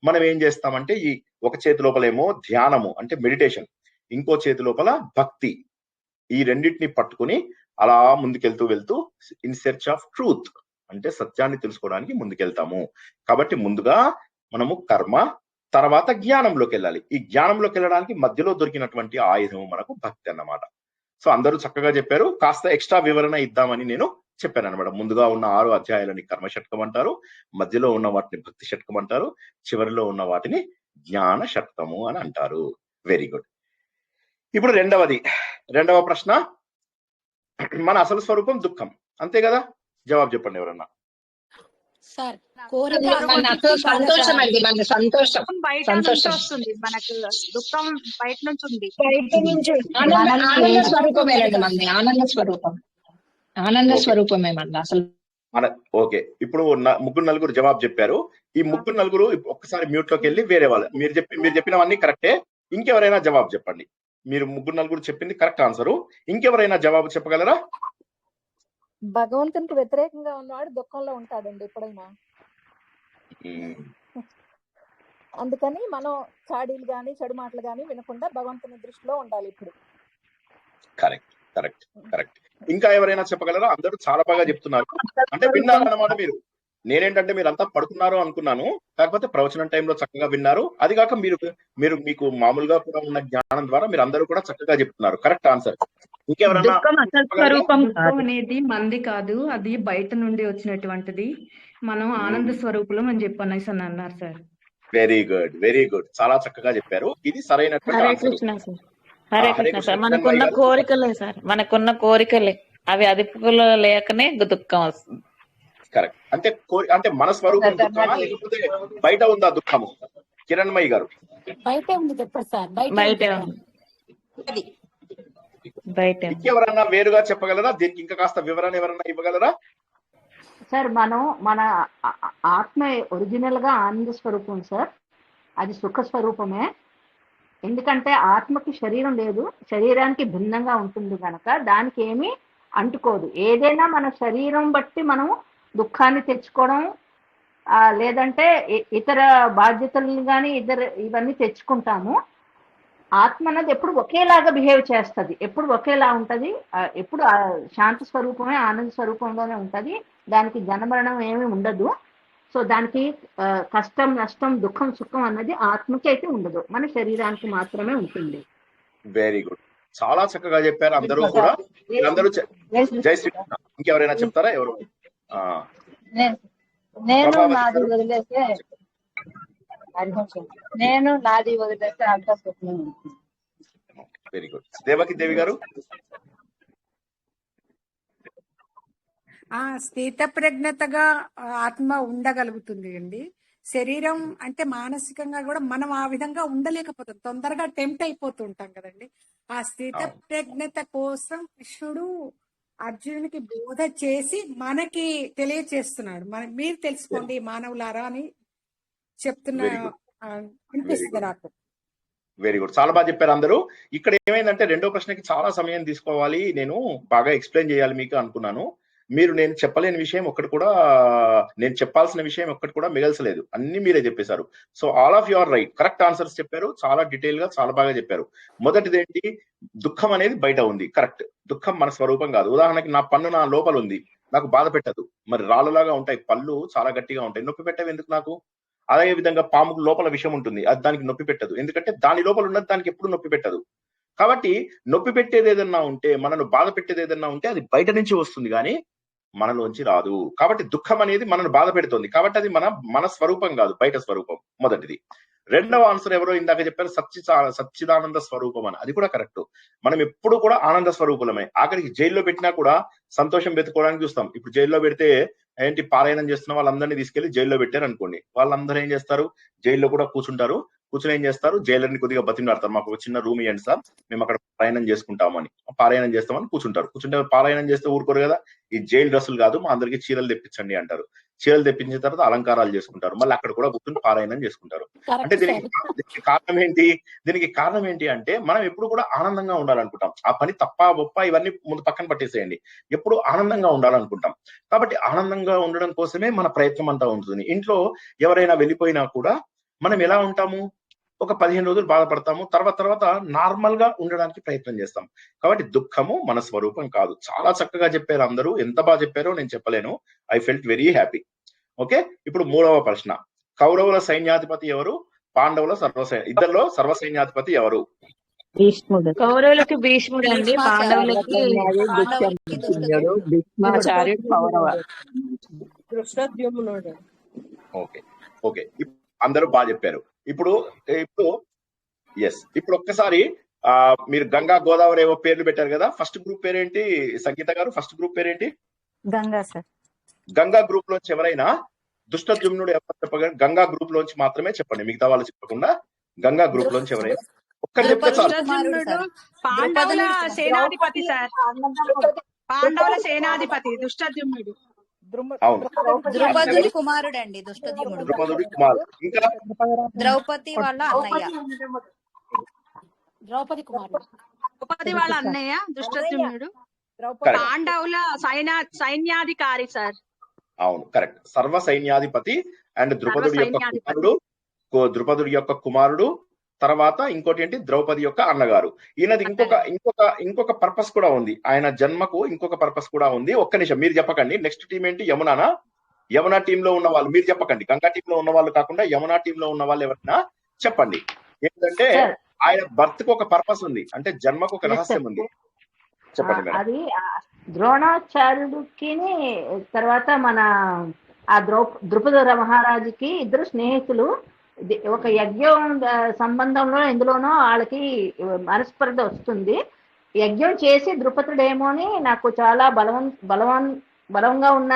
మనం ఏం చేస్తామంటే, ఈ ఒక చేతి లోపలేమో ధ్యానము అంటే మెడిటేషన్, ఇంకో చేతి లోపల భక్తి, ఈ రెండింటిని పట్టుకుని అలా వెళ్తూ ఇన్ సెర్చ్ ఆఫ్ ట్రూత్ అంటే సత్యాన్ని తెలుసుకోవడానికి ముందుకెళ్తాము. కాబట్టి ముందుగా మనము కర్మ, తర్వాత జ్ఞానంలోకి వెళ్ళాలి. ఈ జ్ఞానంలోకి వెళ్ళడానికి మధ్యలో దొరికినటువంటి ఆయుధము మనకు భక్తి అన్నమాట. సో అందరూ చక్కగా చెప్పారు. కాస్త ఎక్స్ట్రా వివరణ ఇద్దామని నేను చెప్పాను అనమాట. ముందుగా ఉన్న 6 అధ్యాయాలని కర్మ షట్కం అంటారు, మధ్యలో ఉన్న వాటిని భక్తి షట్కం అంటారు, చివరిలో ఉన్న వాటిని జ్ఞాన షట్కము అని అంటారు. Very good. ఇప్పుడు రెండవ ప్రశ్న, మన అసలు స్వరూపం దుఃఖం, అంతే కదా? జవాబు చెప్పండి ఎవరన్నా. సార్ సంతోషం అండి, మన సంతోషం బయట నుంచి వస్తుంది, మనకు దుఃఖం బయట నుంచి ఉంది. ఆనంద స్వరూపమేనండి మంది, ఆనంద స్వరూపమే మంది అసలు. ఓకే, ఇప్పుడు ముగ్గురు నలుగురు జవాబు చెప్పారు. ఈ ముగ్గురు నలుగురు ఒక్కసారి మ్యూట్ లోకి వెళ్ళి వేరే వాళ్ళు, మీరు చెప్పినవన్నీ కరెక్టే, ఇంకెవరైనా జవాబు చెప్పండి. మీరు ముగ్గురు నలుగురు చెప్పింది కరెక్ట్ ఆన్సరు. ఇంకెవరైనా జవాబు చెప్పగలరా? భగవంతునికి వ్యతిరేకంగా ఉన్నవాడు దుఃఖంలో ఉంటాడండి ఎప్పుడైనా. అందుకని మనం చాడీలు గాని చెడు మాటలు గాని వినకుండా భగవంతుని దృష్టిలో ఉండాలి ఇప్పుడు. కరెక్ట్. ఇంకా ఎవరైనా చెప్పగలరా? అందరూ చాలా బాగా చెప్తున్నారు. అంటే విన్నారు అన్నమాట. నేనేంటంటే మీరంతా పడుకున్నారు అనుకున్నాను, కాకపోతే ప్రవచనం టైంలో చక్కగా విన్నారు. అది కాక మీకు మామూలుగా కూడా ఉన్న జ్ఞానం ద్వారా మీరు అందరూ కూడా చక్కగా చెప్తున్నారు. Correct answer. ఇంకెవరన్నా? దుఃఖం అనేది మంది కాదు, అది బయట నుండి వచ్చినటువంటిది. మనం ఆనంద స్వరూపులం అని చెప్పనేసి అన్నారు సార్. వెరీ గుడ్, చాలా చక్కగా చెప్పారు. ఇది సరైనటువంటి ఆన్సర్. హరే కృష్ణ సార్. మనకున్న కోరికలే అవి అదుపులో లేకనే దుఃఖం వస్తుంది. కరెక్ట్. అంటే మన స్వరూపం దుఃఖమా లేకపోతే బయట ఉందా దుఃఖము? కిరణ్మయి గారు. బయటే ఉంది దుఃఖం సార్, బయట. ఎవరన్నా వేరుగా చెప్పగలరా? దీనికి ఇంకా కాస్త వివరణ ఎవరన్నా ఇవ్వగలరా? సార్, మన ఆత్మ ఒరిజినల్ గా ఆనంద స్వరూపం సార్, అది సుఖ స్వరూపమే. ఎందుకంటే ఆత్మకి శరీరం లేదు, శరీరానికి భిన్నంగా ఉంటుంది కనుక దానికి ఏమీ అంటుకోదు. ఏదైనా మన శరీరం బట్టి మనం దుఃఖాన్ని తెచ్చుకోవడం, లేదంటే ఇతర బాధ్యతలను కానీ ఇవన్నీ తెచ్చుకుంటాము. ఆత్మ అనేది ఎప్పుడు ఒకేలాగా బిహేవ్ చేస్తుంది, ఎప్పుడు ఒకేలా ఉంటుంది, ఎప్పుడు శాంతి స్వరూపమే ఆనంద స్వరూపంలోనే ఉంటుంది. దానికి జనమరణం ఏమీ ఉండదు. సో దానికి కష్టం, నష్టం, దుఃఖం, సుఖం అన్నది ఆత్మకి అయితే ఉండదు, మన శరీరానికి మాత్రమే ఉంటుంది. వెరీ గుడ్, చాలా చక్కగా చెప్పారు అందరూ కూడా. అందరూ జై శ్రీకృష్ణ. ఇంకెవరైనా చెప్తారా? ఎవరు? నేను నాది వదిలేస్తే అంతా సుఖం. Very good. దేవకి దేవి గారు. స్థిత ప్రజ్ఞతగా ఆత్మ ఉండగలుగుతుంది అండి. శరీరం అంటే మానసికంగా కూడా మనం ఆ విధంగా ఉండలేకపోతాం, తొందరగా టెంప్ట్ అయిపోతుంటాం కదండి. ఆ స్థిత ప్రజ్ఞత కోసం కృష్ణుడు అర్జునునికి బోధ చేసి మనకి తెలియచేస్తున్నాడు. మీరు తెలుసుకోండి మానవులారా అని చెప్తున్న అనిపిస్తుంది నాకు. వెరీ గుడ్, చాలా బాగా చెప్పారు అందరూ. ఇక్కడ ఏమైందంటే రెండో ప్రశ్నకి చాలా సమయం తీసుకోవాలి, నేను బాగా ఎక్స్ప్లెయిన్ చేయాలి మీకు అనుకున్నాను. మీరు నేను చెప్పలేని విషయం ఒక్కటి కూడా, నేను చెప్పాల్సిన విషయం ఒక్కటి కూడా మిగల్చలేదు, అన్ని మీరే చెప్పేశారు. So all of you are right, correct answers చెప్పారు, చాలా డీటెయిల్ గా చాలా బాగా చెప్పారు. మొదటిది ఏంటి, దుఃఖం అనేది బయట ఉంది, కరెక్ట్. దుఃఖం మన స్వరూపం కాదు. ఉదాహరణకి నా పన్ను నా లోపల ఉంది, నాకు బాధ పెట్టదు. మరి రాళ్ళలాగా ఉంటాయి పళ్ళు, చాలా గట్టిగా ఉంటాయి, నొప్పి పెట్టవు ఎందుకు నాకు? అదే విధంగా పాముకు లోపల విషం ఉంటుంది, అది దానికి నొప్పి పెట్టదు, ఎందుకంటే దాని లోపల ఉన్నది దానికి ఎప్పుడు నొప్పి పెట్టదు. కాబట్టి నొప్పి పెట్టేది ఏదన్నా ఉంటే, మనను బాధ పెట్టేది ఏదన్నా ఉంటే అది బయట నుంచి వస్తుంది కానీ మనలోంచి రాదు. కాబట్టి దుఃఖం అనేది మనను బాధ పెడుతుంది, కాబట్టి అది మన స్వరూపం కాదు, బయట స్వరూపం. మొదటిది. రెండవ ఆన్సర్ ఎవరో ఇందాక చెప్పారు, సచ్చిదానంద స్వరూపం అని, అది కూడా కరెక్ట్. మనం ఎప్పుడు కూడా ఆనంద స్వరూపులమే. ఆఖరికి జైల్లో పెట్టినా కూడా సంతోషం వెతుకోవడానికి చూస్తాం. ఇప్పుడు జైల్లో పెడితే ఏంటి, పారాయణం చేస్తున్న వాళ్ళందరినీ తీసుకెళ్లి జైల్లో పెట్టారు అనుకోండి, వాళ్ళందరూ ఏం చేస్తారు, జైల్లో కూడా కూర్చుంటారు. కూర్చొని ఏం చేస్తారు, జైలర్ని కొద్దిగా బతిమలాడతారు, మాకు ఒక చిన్న రూమ్ ఇవ్వండి సార్, మేము అక్కడ పారాయణం చేసుకుంటామని. పారాయణం చేస్తామని కూర్చుంటారు. కూర్చుంటే పారాయణం చేస్తే ఊరుకోరు కదా, ఈ జైలు డ్రెస్సులు కాదు, మా అందరికి చీరలు తెప్పించండి అంటారు. చీరలు తెప్పించిన తర్వాత అలంకారాలు చేసుకుంటారు, మళ్ళీ అక్కడ కూడా కూర్చొని పారాయణం చేసుకుంటారు. అంటే దీనికి కారణం ఏంటి అంటే, మనం ఎప్పుడు కూడా ఆనందంగా ఉండాలనుకుంటాం. ఆ పని తప్ప గొప్ప ఇవన్నీ ముందు పక్కన పట్టేసేయండి, ఎప్పుడు ఆనందంగా ఉండాలనుకుంటాం. కాబట్టి ఆనందంగా ఉండడం కోసమే మన ప్రయత్నం అంతా ఉంటుంది. ఇంట్లో ఎవరైనా వెళ్ళిపోయినా కూడా మనం ఎలా ఉంటాము, ఒక 15 రోజులు బాధపడతాము, తర్వాత నార్మల్ గా ఉండడానికి ప్రయత్నం చేస్తాం. కాబట్టి దుఃఖము మన స్వరూపం కాదు. చాలా చక్కగా చెప్పారు అందరూ, ఎంత బాగా చెప్పారో నేను చెప్పలేను. I felt very happy. Okay, ఇప్పుడు మూడవ ప్రశ్న, కౌరవుల సైన్యాధిపతి ఎవరు, పాండవుల ఇద్దరిలో సర్వసైన్యాధిపతి ఎవరు? భీష్ముడు. కౌరవులకి భీష్ముడు అండి, పాండవులకి ఓకే ఓకే, అందరూ బాగా చెప్పారు. ఇప్పుడు ఒక్కసారి మీరు గంగా గోదావరి ఏవో పేర్లు పెట్టారు కదా, ఫస్ట్ గ్రూప్ పేరేంటి సంగీత గారు? ఫస్ట్ గ్రూప్ పేరేంటి? గంగా సార్. గంగా గ్రూప్ లోంచి ఎవరైనా దుష్టద్యుమ్నుడు ఎవరు చెప్పగలరు? గంగా గ్రూప్ లోంచి మాత్రమే చెప్పండి, మిగతా వాళ్ళు చెప్పకుండా. గంగా గ్రూప్ లోంచి ఎవరైనా ఒక్కటి చెప్తే చాలు. పాండవుల సేనాధిపతి సార్, పాండవుల సేనాధిపతి దుష్టద్యుమ్నుడు. అవును, ద్రుపదుడి కుమారుడు అండి దుష్టద్యుమ్నుడు. ద్రుపదుడి కుమారుడు. ఇంకా ద్రౌపది వాళ్ళ అన్నయ్య. ద్రౌపది వాళ్ళ అన్నయ్య దుష్టద్యుమ్నుడు. పాండవుల సైన్యాధికారి సార్. అవును, కరెక్ట్. సర్వ సైన్యాధిపతి అండ్ ద్రుపదుడి యొక్క కుమారుడు, ద్రుపదుడి యొక్క కుమారుడు. తర్వాత ఇంకోటి ఏంటి, ద్రౌపది యొక్క అన్నగారు. ఈయనది ఇంకొక పర్పస్ కూడా ఉంది, ఆయన జన్మకు ఇంకొక పర్పస్ కూడా ఉంది. ఒక్క నిమిషం, మీరు చెప్పకండి. నెక్స్ట్ టీం ఏంటి, యమునానా? యమునా టీమ్ లో ఉన్న వాళ్ళు మీరు చెప్పకండి, గంగా టీమ్ లో ఉన్న వాళ్ళు కాకుండా యమునా టీమ్ లో ఉన్న వాళ్ళు ఎవరైనా చెప్పండి. ఏంటంటే ఆయన బర్త్ కు ఒక పర్పస్ ఉంది, అంటే జన్మకు ఒక రహస్యం ఉంది. చెప్పండి మేడం. అది ద్రోణాచార్యుడికి తర్వాత మన ఆ ద్రుపద మహారాజుకి ఇద్దరు స్నేహితులు ఒక యజ్ఞం సంబంధంలో ఎందులోనో వాళ్ళకి మనస్పర్ధ వస్తుంది. యజ్ఞం చేసి ద్రుపదుడేమోని నాకు చాలా బలంగా ఉన్న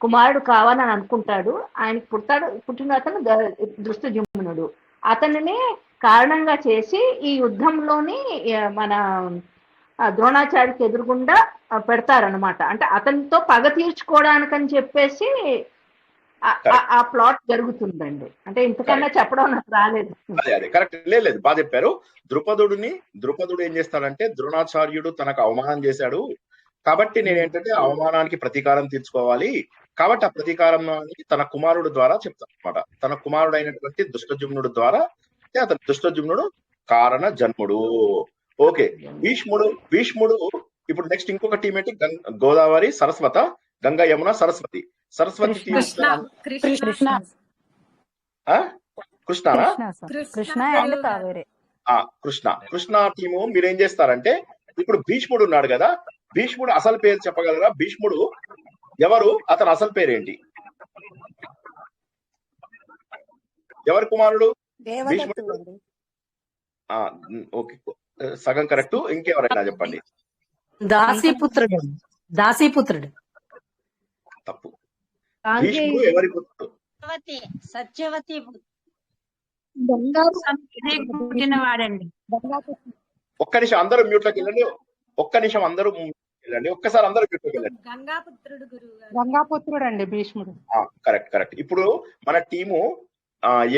కుమారుడు కావాలని అనుకుంటాడు. ఆయనకి పుట్టిన అతను దుష్టద్యుమ్నుడు. అతనిని కారణంగా చేసి ఈ యుద్ధంలోని మన ద్రోణాచార్యకి ఎదురుగుండా పెడతారనమాట. అంటే అతనితో పగ తీర్చుకోవడానికని చెప్పేసి ఆ ప్లాట్ జరుగుతుందండి. అంటే ఇంతకన్నా చెప్పడం నాకు రాలేదు. అదే కరెక్ట్, లేదు బాగా చెప్పారు. ద్రుపదుడు ఏం చేస్తాడంటే, ద్రోణాచార్యుడు తనకు అవమానం చేశాడు కాబట్టి నేనేంటంటే అవమానానికి ప్రతీకారం తీర్చుకోవాలి, కాబట్టి ఆ ప్రతీకారం తన కుమారుడు ద్వారా చెప్తాను అనమాట. తన కుమారుడు అయినటువంటి దుష్టజుమ్నుడు ద్వారా, అతను దుష్టజుమ్నుడు కారణ జన్ముడు. ఓకే, భీష్ముడు. ఇప్పుడు నెక్స్ట్ ఇంకొక టీం ఏంటి, గోదావరి సరస్వత, గంగా యమున సరస్వతి. సరస్వతి టీం కృష్ణ టీము మీరేం చేస్తారంటే, ఇప్పుడు భీష్ముడు ఉన్నాడు కదా, భీష్ముడు అసలు పేరు చెప్పగలరా? భీష్ముడు ఎవరు, అతని అసలు పేరేంటి? ఎవరి కుమారుడు? భీష్ముడు. ఓకే, సగం కరెక్ట్. ఇంకెవరైనా చెప్పండి. దాసీపుత్రుడు. భీష్ముడు ఎవరి పుత్రుడు? సత్యవతి పుట్టినవాడండి. ఒక్క నిమిషం అందరూ మ్యూట్లోకి వెళ్ళండి. ఒక్క నిమిషం అందరూ వెళ్ళండి. ఒక్కసారి అందరూ మ్యూట్లోకి వెళ్ళండి. గంగాపుత్రుడు గురువు గారు. గంగాపుత్రుడు అండి భీష్ముడు. కరెక్ట్. ఇప్పుడు మన టీము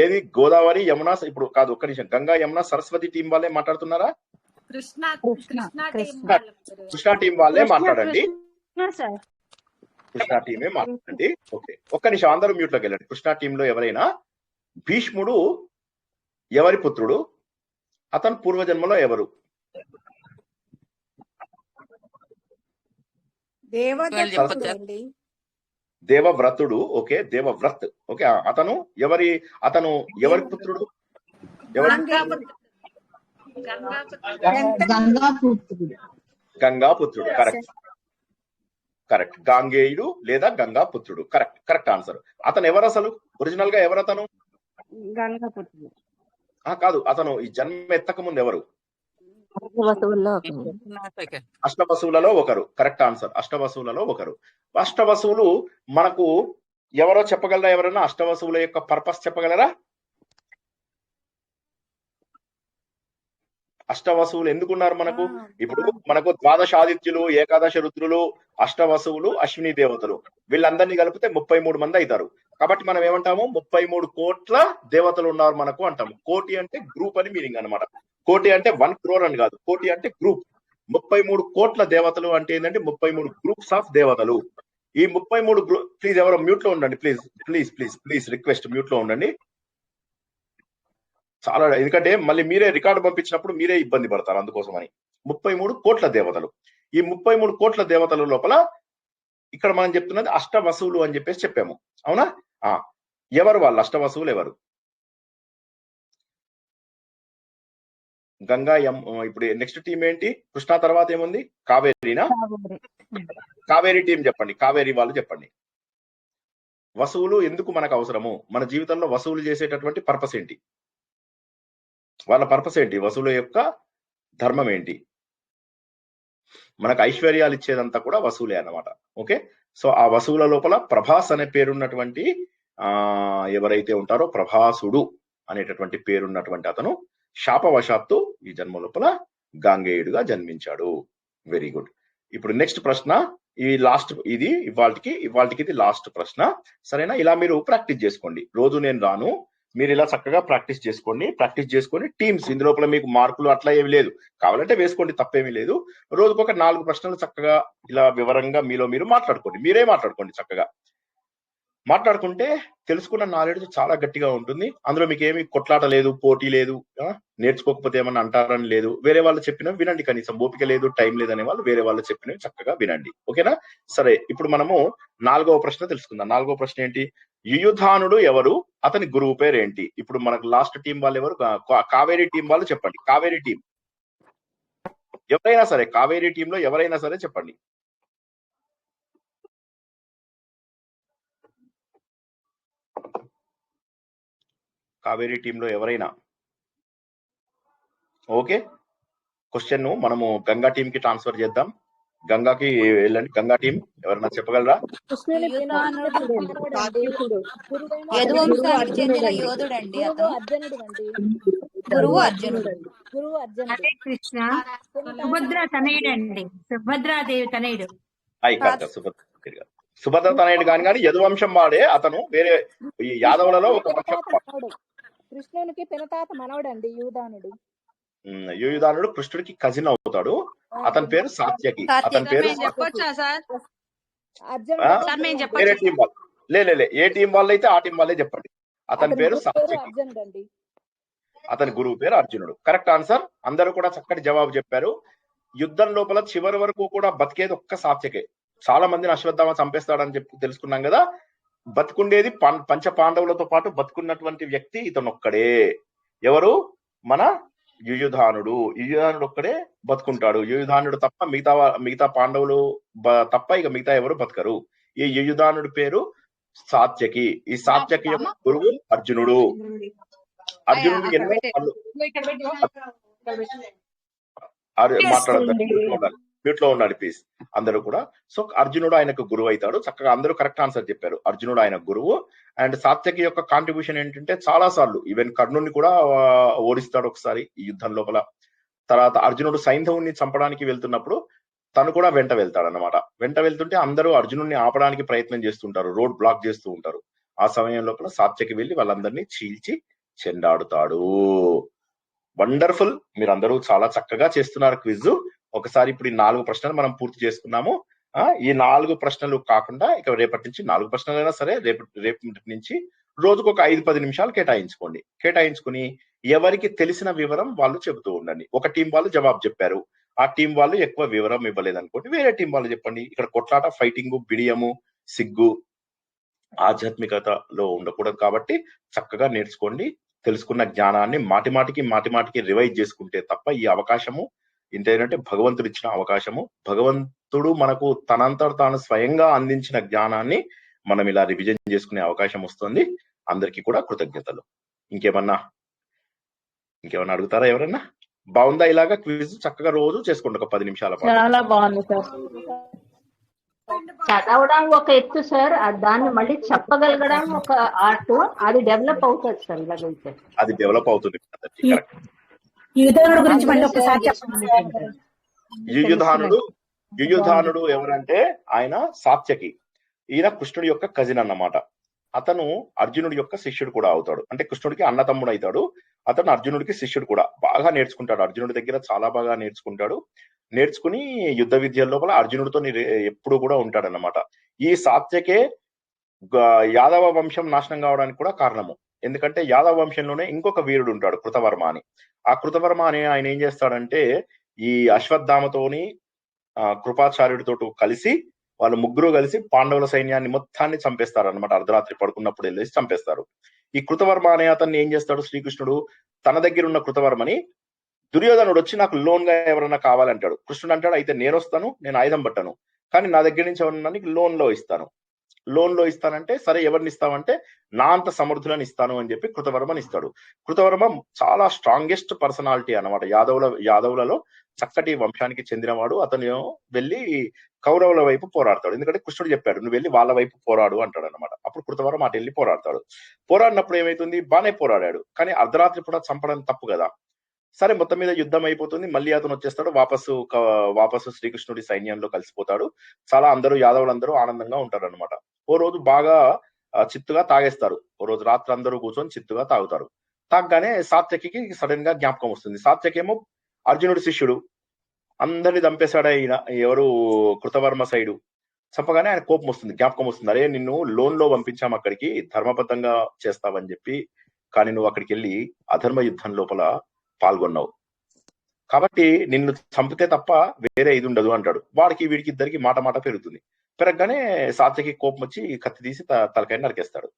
ఏది గోదావరి యమున ఇప్పుడు కాదు, ఒక్క నిమిషం, గంగా యమున సరస్వతి టీం వాళ్ళే మాట్లాడుతున్నారా? కృష్ణ టీం వాళ్ళు. కృష్ణా టీం వాళ్ళే మాట్లాడండి. కృష్ణా టీమే మాట్లాడండి. ఓకే, ఒక్క నిమిషం అందరూ మ్యూట్లోకి వెళ్ళండి. కృష్ణా టీంలో ఎవరైనా భీష్ముడు ఎవరి పుత్రుడు? అతను పూర్వజన్మలో ఎవరు? దేవవ్రతుడు. ఓకే, దేవవ్రత్. ఓకే, అతను ఎవరి పుత్రుడు? గంగాపుత్రుడు. కరెక్ట్. గాంగేయుడు లేదా గంగాపుత్రుడు. Correct answer. అతను ఎవరు అసలు? ఒరిజినల్ గా ఎవరు అతను? గంగాపుత్రుడు కాదు, అతను ఈ జన్మ ఎత్తక ముందు ఎవరు? అష్టవసువులలో ఒకరు. Correct answer. అష్టవసువులలో ఒకరు. అష్టవసువులు మనకు ఎవరో చెప్పగలరా? ఎవరైనా అష్టవసువుల యొక్క పర్పస్ చెప్పగలరా? అష్టవసువులు ఎందుకున్నారు మనకు? ఇప్పుడు మనకు ద్వాదశాదిత్యులు, ఏకాదశ రుద్రులు, అష్టవసువులు, అశ్విని దేవతలు, వీళ్ళందరినీ కలిపితే 33 మంది అవుతారు. కాబట్టి మనం ఏమంటాము? 33 కోట్ల దేవతలు ఉన్నారు మనకు అంటాము. కోటి అంటే గ్రూప్ అని మీనింగ్ అనమాట. కోటి అంటే 1 crore అని కాదు. కోటి అంటే గ్రూప్. 33 కోట్ల దేవతలు అంటే ఏంటంటే 33 గ్రూప్స్ ఆఫ్ దేవతలు. ఈ 33 ప్లీజ్ ఎవరో మ్యూట్ లో ఉండండి. ప్లీజ్ రిక్వెస్ట్, మ్యూట్ లో ఉండండి. చాలా, ఎందుకంటే మళ్ళీ మీరే రికార్డు పంపించినప్పుడు మీరే ఇబ్బంది పడతారు. అందుకోసమని 33 కోట్ల దేవతలు. ఈ 33 కోట్ల దేవతల లోపల ఇక్కడ మనం చెప్తున్నది అష్టవసువులు అని చెప్పేసి చెప్పాము, అవునా? ఎవరు వాళ్ళు? అష్టవసువులు ఎవరు? గంగా ఇప్పుడు నెక్స్ట్ టీం ఏంటి? కృష్ణా తర్వాత ఏముంది? కావేరీనా? కావేరీ టీం చెప్పండి. కావేరీ వాళ్ళు చెప్పండి. వసువులు ఎందుకు మనకు అవసరము? మన జీవితంలో వసువులు చేసేటటువంటి పర్పస్ ఏంటి? వాళ్ళ పర్పస్ ఏంటి? వసువుల యొక్క ధర్మం ఏంటి? మనకు ఐశ్వర్యాలు ఇచ్చేదంతా కూడా వసువులే అన్నమాట. ఓకే, సో ఆ వసువుల లోపల ప్రభాస్ అనే పేరున్నటువంటి ఎవరైతే ఉంటారో, ప్రభాసుడు అనేటటువంటి పేరున్నటువంటి అతను శాపవశాత్తు ఈ జన్మ లోపల గాంగేయుడుగా జన్మించాడు. Very good. ఇప్పుడు నెక్స్ట్ ప్రశ్న, ఈ లాస్ట్, ఇది ఇవాళకి ఇది లాస్ట్ ప్రశ్న. సరేనా? ఇలా మీరు ప్రాక్టీస్ చేసుకోండి. రోజు నేను రాను, మీరు ఇలా చక్కగా ప్రాక్టీస్ చేసుకొని టీమ్స్, ఇందులోపల మీకు మార్కులు అట్లా ఏమి లేదు, కావాలంటే వేసుకోండి, తప్పేమీ లేదు. రోజుకు ఒక 4 ప్రశ్నలు చక్కగా ఇలా వివరంగా మీలో మీరు మాట్లాడుకోండి. మీరే మాట్లాడుకోండి. చక్కగా మాట్లాడుకుంటే తెలుసుకున్న నాలెడ్జ్ చాలా గట్టిగా ఉంటుంది. అందులో మీకు ఏమి కొట్లాట లేదు, పోటీ లేదు, నేర్చుకోకపోతే ఏమన్నా అంటారని లేదు. వేరే వాళ్ళు చెప్పినవి వినండి. కనీసం ఓపిక లేదు, టైం లేదనే వాళ్ళు వేరే వాళ్ళు చెప్పినవి చక్కగా వినండి. ఓకేనా? సరే, ఇప్పుడు మనము 4వ ప్రశ్న తెలుసుకుందాం. 4వ ప్రశ్న ఏంటి? యుయుధానుడు ఎవరు? అతని గురువు పేరు ఏంటి? ఇప్పుడు మనకు లాస్ట్ టీం వాళ్ళు ఎవరు? కావేరీ టీం వాళ్ళు చెప్పండి. కావేరీ టీం ఎవరైనా సరే, కావేరీ టీంలో ఎవరైనా సరే చెప్పండి. కావేరీ టీంలో ఎవరైనా? ఓకే, క్వశ్చన్ ను మనము గంగా టీం కి ట్రాన్స్ఫర్ చేద్దాం. గంగాకి వెళ్ళండి. గంగా టీం ఎవరైనా చెప్పగలరా? యదువంశానికి చెందిన యోధుడండి అతను. గురువు అర్జునుడు. కృష్ణ సుభద్ర తనయుడండి. సుభద్రాదేవి తనయుడు. సుభద్ర తనయుడు కానీ యదువంశం వాడే అతను. వేరే ఈ యాదవులలో ఒక వంశం. కృష్ణునికి పినతాత మనవడండి యుయుధానుడు. యుయుధానుడు కృష్ణుడికి కజిన్ అవుతాడు. అతని పేరు సాత్యకి. అతని పేరు వేరే టీం వాళ్ళు లే ఏ టీం వాళ్ళు అయితే ఆ టీం వాళ్ళే చెప్పండి. అతని పేరు సాత్యకి. అతని గురువు పేరు అర్జునుడు. Correct answer. అందరూ కూడా చక్కటి జవాబు చెప్పారు. యుద్ధం లోపల చివరి వరకు కూడా బతికేది ఒక్క సాత్యకే. చాలా మందిని అశ్వత్థామ చంపేస్తాడని చెప్పి తెలుసుకున్నాం కదా. బతుకుండేది పంచ పాండవులతో పాటు బతుకున్నటువంటి వ్యక్తి ఇతను ఒక్కడే. ఎవరు? మన యుయుధానుడు. యుయుధానుడు ఒక్కడే బతుకుంటాడు. యుయుధానుడు తప్ప మిగతా పాండవులు తప్ప ఇక మిగతా ఎవరు బతకరు. ఈ యుయుధానుడి పేరు సాత్యకి. ఈ సాత్యకి యొక్క గురువు అర్జునుడు. అర్జునుడికి ఎన్నో మాట్లాడతారు. మ్యూట్ లో ఉండాలి ప్లీజ్ అందరూ కూడా. సో అర్జునుడు ఆయనకు గురువు అవుతాడు. చక్కగా అందరూ కరెక్ట్ ఆన్సర్ చెప్పారు. అర్జునుడు ఆయన గురువు. అండ్ సాత్యకి యొక్క కాంట్రిబ్యూషన్ ఏంటంటే చాలా సార్లు ఈవెన్ కర్ణుని కూడా ఓడిస్తాడు ఒకసారి ఈ యుద్ధం లోపల. తర్వాత అర్జునుడు సైంధవుని చంపడానికి వెళ్తున్నప్పుడు తను కూడా వెంట వెళ్తాడు అనమాట. వెంట వెళ్తుంటే అందరూ అర్జునుడిని ఆపడానికి ప్రయత్నం చేస్తుంటారు, రోడ్ బ్లాక్ చేస్తూ ఉంటారు. ఆ సమయం లోపల సాత్యకి వెళ్ళి వాళ్ళందరినీ చీల్చి చెండాడుతాడు. వండర్ఫుల్, మీరందరూ చాలా చక్కగా చేస్తున్నారు క్విజ్. ఒకసారి ఇప్పుడు ఈ 4 ప్రశ్నలు మనం పూర్తి చేసుకున్నాము. ఈ 4 ప్రశ్నలు కాకుండా ఇక రేపటి నుంచి 4 ప్రశ్నలైనా సరే రేపటి నుంచి రోజుకు ఒక 5-10 నిమిషాలు కేటాయించుకోండి. కేటాయించుకుని ఎవరికి తెలిసిన వివరం వాళ్ళు చెబుతూ ఉండండి. ఒక టీం వాళ్ళు జవాబు చెప్పారు, ఆ టీం వాళ్ళు ఎక్కువ వివరం ఇవ్వలేదు అనుకోండి, వేరే టీం వాళ్ళు చెప్పండి. ఇక్కడ కొట్లాట, ఫైటింగ్, బిడియము, సిగ్గు, ఆధ్యాత్మికతలో ఉండకూడదు. కాబట్టి చక్కగా నేర్చుకోండి. తెలుసుకున్న జ్ఞానాన్ని మాటిమాటికి రివైజ్ చేసుకుంటే తప్ప ఈ అవకాశము ఏంటంటే భగవంతుడు ఇచ్చిన అవకాశము. భగవంతుడు మనకు తనంతట తాను స్వయంగా అందించిన జ్ఞానాన్ని మనం ఇలా రివిజన్ చేసుకునే అవకాశం వస్తుంది. అందరికీ కూడా కృతజ్ఞతలు. ఇంకేమన్నా అడుగుతారా ఎవరన్నా? బాగుందా ఇలాగా క్విజ్? చక్కగా రోజు చేసుకోండి ఒక 10 నిమిషాల పాటు. చాలా బాగుంది సార్. చదవడం ఒక ఎత్తు సార్, దాన్ని మళ్ళీ చెప్పగలగడం ఒక ఆర్ట్. అది డెవలప్ అవుతుంది సార్. ఇలాగైతే అది డెవలప్ అవుతుంది. యుధానుడు గురించి మళ్ళీ ఒకసారి చెప్పండి. యుయుధానుడు ఎవరంటే ఆయన సాత్యకి, ఈయన కృష్ణుడి యొక్క కజిన్ అన్నమాట. అతను అర్జునుడి యొక్క శిష్యుడు కూడా అవుతాడు. అంటే కృష్ణుడికి అన్న తమ్ముడు అవుతాడు. అతను అర్జునుడికి శిష్యుడు కూడా. బాగా నేర్చుకుంటాడు, అర్జునుడి దగ్గర చాలా బాగా నేర్చుకుంటాడు. నేర్చుకుని యుద్ధ విద్యల లోపల అర్జునుడితో ఎప్పుడు కూడా ఉంటాడన్నమాట. ఈ సాత్యకే యాదవ వంశం నాశనం కావడానికి కూడా కారణము. ఎందుకంటే యాదవ వంశంలోనే ఇంకొక వీరుడు ఉంటాడు, కృతవర్మ అని. ఆ కృతవర్మ అని ఆయన ఏం చేస్తాడంటే ఈ అశ్వత్థామతోని కృపాచార్యుడితో కలిసి వాళ్ళు ముగ్గురు కలిసి పాండవుల సైన్యాన్ని మొత్తాన్ని చంపేస్తారు అనమాట. అర్ధరాత్రి పడుకున్నప్పుడు వెళ్ళేసి చంపేస్తారు. ఈ కృతవర్మ అనే అతన్ని ఏం చేస్తాడు శ్రీకృష్ణుడు, తన దగ్గర ఉన్న కృతవర్మని దుర్యోధనుడు వచ్చి నాకు లోన్ గా ఎవరన్నా కావాలంటాడు. కృష్ణుడు అంటాడు అయితే నేను వస్తాను, నేను ఆయుధం పట్టను, కానీ నా దగ్గర నుంచి ఎవరన్నా నీకు లోన్ లో ఇస్తానంటే సరే ఎవరిని ఇస్తావంటే నా అంత సమర్థులను ఇస్తాను అని చెప్పి కృతవర్మని ఇస్తాడు. కృతవర్మ చాలా స్ట్రాంగెస్ట్ పర్సనాలిటీ అన్నమాట. యాదవులలో చక్కటి వంశానికి చెందినవాడు. అతను వెళ్ళి కౌరవుల వైపు పోరాడతాడు. ఎందుకంటే కృష్ణుడు చెప్పాడు నువ్వు వెళ్ళి వాళ్ళ వైపు పోరాడు అంటాడు అనమాట. అప్పుడు కృతవర్మ అటు వెళ్ళి పోరాడతాడు. పోరాడినప్పుడు ఏమైతుంది, బానే పోరాడాడు, కానీ అర్ధరాత్రి కూడా చంపడం తప్పు కదా. సరే మొత్తం మీద యుద్ధం అయిపోతుంది. మళ్ళీ అతను వచ్చేస్తాడు, వాపసు శ్రీకృష్ణుడి సైన్యంలో కలిసిపోతాడు. చాలా అందరూ యాదవులందరూ ఆనందంగా ఉంటారు అనమాట. ఓ రోజు బాగా చిత్తుగా తాగేస్తారు. ఓ రోజు రాత్రి అందరూ కూర్చొని చిత్తుగా తాగుతారు. తాగగానే సాత్యకి సడన్ గా జ్ఞాపకం వస్తుంది. సాత్యకేమో అర్జునుడి శిష్యుడు, అందరిని చంపేశాడు ఆయన, ఎవరు కృతవర్మ సైడు. చంపగానే ఆయన కోపం వస్తుంది, జ్ఞాపకం వస్తుంది, అరే నిన్ను లోన్ లో పంపించాం అక్కడికి ధర్మబద్ధంగా చేస్తావని చెప్పి, కానీ నువ్వు అక్కడికి వెళ్ళి అధర్మ యుద్ధం లోపల పాల్గొన్నావు, కాబట్టి నిన్ను చంపితే తప్ప వేరే ఇది ఉండదు అంటాడు. వాడికి వీడికి ఇద్దరికి మాట పెరుగుతుంది. పెరగగానే సాత్యకి కోపం వచ్చి కత్తి తీసి తలకాయ నరికేస్తాడు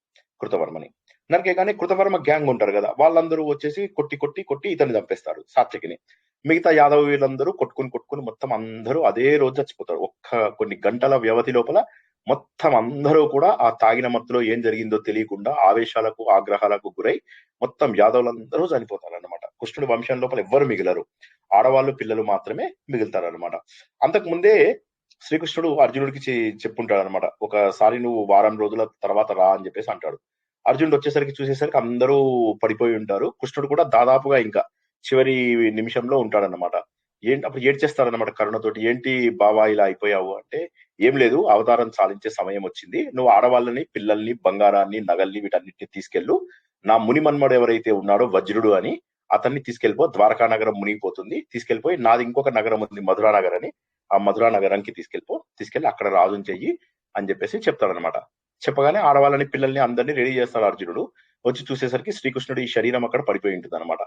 కృతవర్మని. నరికేగానే కృతవర్మ గ్యాంగ్ ఉంటారు కదా, వాళ్ళందరూ వచ్చేసి కొట్టి ఇతన్ని చంపేస్తారు సాత్యకిని. మిగతా యాదవ వీళ్ళందరూ కొట్టుకుని మొత్తం అందరూ అదే రోజు చచ్చిపోతారు. కొన్ని గంటల వ్యవధి లోపల మొత్తం అందరూ కూడా ఆ తాగిన మత్తులో ఏం జరిగిందో తెలియకుండా ఆవేశాలకు ఆగ్రహాలకు గురై మొత్తం యాదవులందరూ చనిపోతారు అనమాట. కృష్ణుడి వంశం లోపల ఎవ్వరు మిగిలరు, ఆడవాళ్ళు పిల్లలు మాత్రమే మిగులుతారు అనమాట. అంతకు ముందే శ్రీకృష్ణుడు అర్జునుడికి చెప్పుంటాడు అనమాట, ఒకసారి నువ్వు వారం రోజుల తర్వాత రా అని చెప్పేసి అంటాడు. అర్జునుడు చూసేసరికి అందరూ పడిపోయి ఉంటారు. కృష్ణుడు కూడా దాదాపుగా ఇంకా చివరి నిమిషంలో ఉంటాడన్నమాట. అప్పుడు ఏడ్చేస్తారనమాట కరుణతోటి, ఏంటి బావా ఇలా అయిపోయావు అంటే, ఏం లేదు అవతారం సాధించే సమయం వచ్చింది, నువ్వు ఆడవాళ్ళని పిల్లల్ని బంగారాన్ని నగల్ని వీటన్నిటిని తీసుకెళ్ళు, నా ముని మన్మడు ఎవరైతే ఉన్నాడో వజ్రుడు అని అతన్ని తీసుకెళ్ళిపో, ద్వారకా నగరం మునిగిపోతుంది, తీసుకెళ్ళిపోయి నాది ఇంకొక నగరం ఉంది మధురా నగర్ అని, ఆ మధురా నగరానికి తీసుకెళ్ళి అక్కడ రాజుని చెయ్యి అని చెప్పేసి చెప్తాడనమాట. చెప్పగానే ఆడవాళ్ళని పిల్లల్ని అందరినీ రెడీ చేస్తాడు అర్జునుడు. వచ్చి చూసేసరికి శ్రీకృష్ణుడు ఈ శరీరం అక్కడ పడిపోయి ఉంటుంది అనమాట.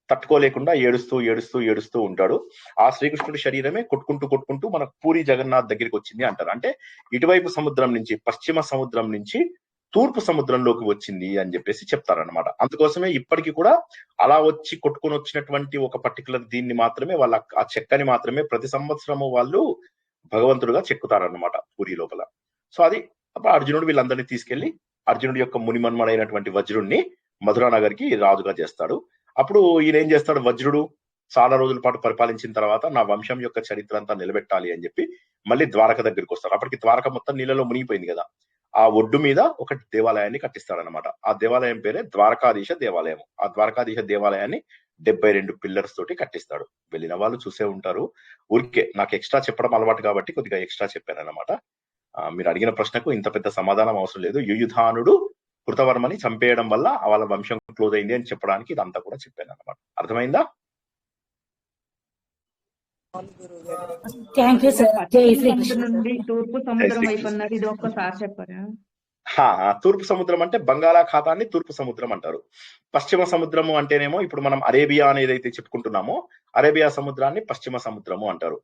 తట్టుకోలేకుండా ఏడుస్తూ ఉంటాడు. ఆ శ్రీకృష్ణుడి శరీరమే కొట్టుకుంటూ మన పూరి జగన్నాథ్ దగ్గరికి వచ్చింది అంటారు. అంటే ఇటువైపు సముద్రం నుంచి, పశ్చిమ సముద్రం నుంచి తూర్పు సముద్రంలోకి వచ్చింది అని చెప్పేసి చెప్తారనమాట. అందుకోసమే ఇప్పటికీ కూడా అలా వచ్చి కొట్టుకుని వచ్చినటువంటి ఒక పర్టికులర్ దీన్ని మాత్రమే ఆ చెక్కని మాత్రమే ప్రతి సంవత్సరము వాళ్ళు భగవంతుడుగా చెక్కుతారనమాట పూరి లోపల. సో అది అప్పుడు అర్జునుడు వీళ్ళందరినీ తీసుకెళ్లి అర్జునుడి యొక్క మునిమన్మడైనటువంటి వజ్రుడిని మధురా నగర్కి రాజుగా చేస్తాడు. అప్పుడు ఈయన ఏం చేస్తాడు, వజ్రుడు చాలా రోజుల పాటు పరిపాలించిన తర్వాత నా వంశం యొక్క చరిత్ర అంతా నిలబెట్టాలి అని చెప్పి మళ్ళీ ద్వారక దగ్గరికి వస్తారు. అప్పటికి ద్వారక మొత్తం నీళ్ళలో మునిగిపోయింది కదా. ఆ ఒడ్డు మీద ఒక దేవాలయాన్ని కట్టిస్తాడనమాట. ఆ దేవాలయం పేరే ద్వారకాధీశ దేవాలయం. ఆ ద్వారకాధీశ దేవాలయాన్ని 72 పిల్లర్స్ తోటి కట్టిస్తాడు. వెళ్ళిన వాళ్ళు చూసే ఉంటారు. ఊరికే నాకు ఎక్స్ట్రా చెప్పడం అలవాటు కాబట్టి కొద్దిగా ఎక్స్ట్రా చెప్పాను అనమాట. మీరు అడిగిన ప్రశ్నకు ఇంత పెద్ద సమాధానం అవసరం లేదు. యుయుధానుడు కృతవర్మని చంపేయడం వల్ల వాళ్ళ వంశం క్లోజ్ అయింది అని చెప్పడానికి ఇదంతా కూడా చెప్పాను అనమాట. అర్థమైందా? Thank you sir. జై సముద్రం శ్రీకృష్ణ. నుండి తూర్పు సముద్రం వైపు అన్నారు, ఇది ఒక్కసారి చెప్పారా? తూర్పు సముద్రం అంటే బంగాళాఖాతాన్ని తూర్పు సముద్రం అంటారు. పశ్చిమ సముద్రము అంటేనేమో ఇప్పుడు మనం అరేబియా అని ఏదైతే చెప్పుకుంటున్నామో అరేబియా సముద్రాన్ని పశ్చిమ సముద్రము అంటారు.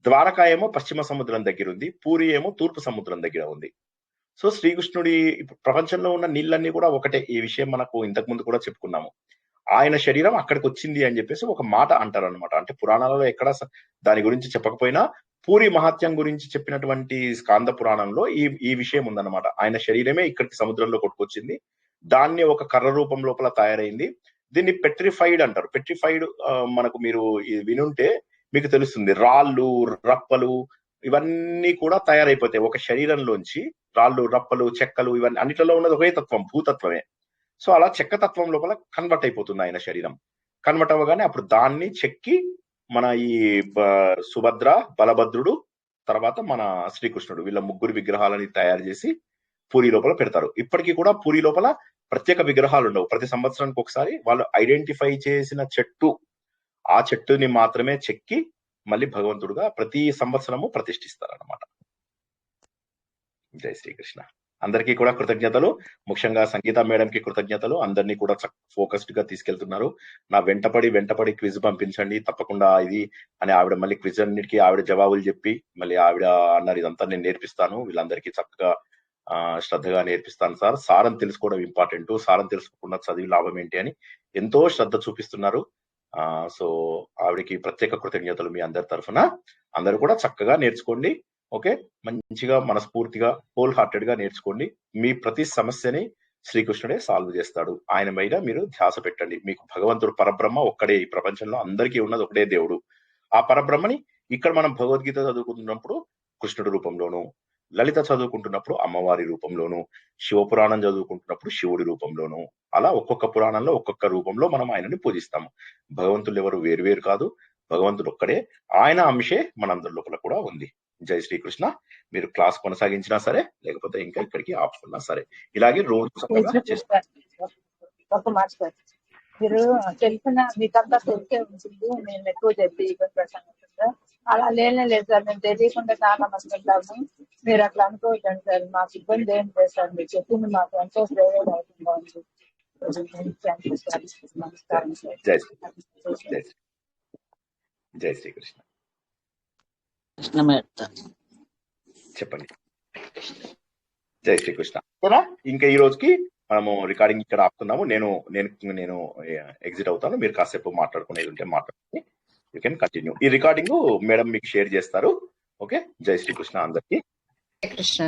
ద్వారకా ఏమో పశ్చిమ సముద్రం దగ్గర ఉంది, పూరి ఏమో తూర్పు సముద్రం దగ్గర ఉంది. సో శ్రీకృష్ణుడి ప్రపంచంలో ఉన్న నీళ్ళన్నీ కూడా ఒకటే. ఈ విషయం మనకు ఇంతకు ముందు కూడా చెప్పుకున్నాము. ఆయన శరీరం అక్కడికి వచ్చింది అని చెప్పేసి ఒక మాట అంటారు అనమాట. అంటే పురాణాలలో ఎక్కడ దాని గురించి చెప్పకపోయినా పూరి మహాత్యం గురించి చెప్పినటువంటి స్కాంద పురాణంలో ఈ విషయం ఉందన్నమాట. ఆయన శరీరమే ఇక్కడికి సముద్రంలో కొట్టుకొచ్చింది, దాన్ని ఒక కర్ర రూపం లోపల తయారైంది. దీన్ని పెట్రిఫైడ్ అంటారు. పెట్రిఫైడ్ మనకు మీరు వినుంటే మీకు తెలుస్తుంది. రాళ్ళు, రప్పలు ఇవన్నీ కూడా తయారైపోతాయి ఒక శరీరంలోంచి. రాళ్ళు, రప్పలు, చెక్కలు ఇవన్నీ అన్నిటిలో ఉన్నది ఒకే తత్వం, భూతత్వమే. సో అలా చెక్క తత్వం లోపల కన్వర్ట్ అయిపోతుంది ఆయన శరీరం. కన్వర్ట్ అవ్వగానే అప్పుడు దాన్ని చెక్కి మన ఈ సుభద్ర, బలభద్రుడు, తర్వాత మన శ్రీకృష్ణుడు వీళ్ళ ముగ్గురు విగ్రహాలని తయారు చేసి పూరి లోపల పెడతారు. ఇప్పటికీ కూడా పూరి లోపల ప్రత్యేక విగ్రహాలు ఉండవు. ప్రతి సంవత్సరానికి ఒకసారి వాళ్ళు ఐడెంటిఫై చేసిన చెట్టు, ఆ చెట్టుని మాత్రమే చెక్కి మళ్ళీ భగవంతుడుగా ప్రతి సంవత్సరము ప్రతిష్ఠిస్తారు అన్నమాట. జై శ్రీకృష్ణ. అందరికీ కూడా కృతజ్ఞతలు. ముఖ్యంగా సంగీత మేడం కి కృతజ్ఞతలు. అందరినీ కూడా ఫోకస్డ్ గా తీసుకెళ్తున్నారు. నా వెంటపడి క్విజ్ పంపించండి తప్పకుండా ఇది అని ఆవిడ మళ్ళీ క్విజ్ అన్నిటికీ ఆవిడ జవాబులు చెప్పి మళ్ళీ ఆవిడ అన్నారు ఇదంతా నేను నేర్పిస్తాను, వీళ్ళందరికీ చక్కగా శ్రద్ధగా నేర్పిస్తాను సార్. సారం తెలుసుకోవడం ఇంపార్టెంట్, సారం తెలుసుకోకుండా చదివి లాభం ఏంటి అని ఎంతో శ్రద్ధ చూపిస్తున్నారు. సో ఆవిడకి ప్రత్యేక కృతజ్ఞతలు మీ అందరి తరఫున. అందరూ కూడా చక్కగా నేర్చుకోండి. ఓకే, మంచిగా మనస్ఫూర్తిగా హోల్ హార్టెడ్ గా నేర్చుకోండి. మీ ప్రతి సమస్యని శ్రీకృష్ణుడే సాల్వ్ చేస్తాడు. ఆయన మీద మీరు ధ్యాస పెట్టండి. మీకు భగవంతుడు పరబ్రహ్మ ఒక్కడే. ఈ ప్రపంచంలో అందరికీ ఉన్నది ఒకటే దేవుడు. ఆ పరబ్రహ్మని ఇక్కడ మనం భగవద్గీత చదువుకుంటున్నప్పుడు కృష్ణుడి రూపంలోను, లలిత చదువుకుంటున్నప్పుడు అమ్మవారి రూపంలోను, శివపురాణం చదువుకుంటున్నప్పుడు శివుడి రూపంలోను, అలా ఒక్కొక్క పురాణంలో ఒక్కొక్క రూపంలో మనం ఆయనని పూజిస్తాము. భగవంతులు ఎవరు వేరువేరు కాదు, భగవంతుడు ఒక్కడే. ఆయన అంశే మనందరి లోపల కూడా ఉంది. జై శ్రీకృష్ణ. మీరు క్లాస్ కొనసాగించినా సరే లేకపోతే ఇంకా ఇక్కడికి ఆపుకున్నా సరే ఇలాగే రోజు చక్కగా చేస్తారు. ఒక మాట సార్, మీరు తెలిసిన మీకంతా తెలిసే ఉంటుంది, మేము ఎక్కువ చెప్పి ప్రసంగంగా అలా లేదు సార్. మేము తెలియకుండా చాలా మంది ఉంటాము. మీరు అట్లా అనుకోవద్దండి సార్. మాకు ఇబ్బంది ఏం లేదు సార్. మీరు చెప్పింది మాకు ఎంతో ప్రయోజనం అవుతుంది. నమస్కారం సార్. జై శ్రీకృష్ణ. చెప్పండి. జై శ్రీకృష్ణ. ఇంకా ఈ రోజుకి మనము రికార్డింగ్ ఇక్కడ ఆపుతున్నాము. నేను నేను ఎగ్జిట్ అవుతాను. మీరు కాసేపు మాట్లాడుకునేది ఉంటే మాట్లాడుకుని యూ కెన్ కంటిన్యూ. ఈ రికార్డింగ్ మేడం మీకు షేర్ చేస్తారు. ఓకే. జై శ్రీకృష్ణ అందరికి. కృష్ణ.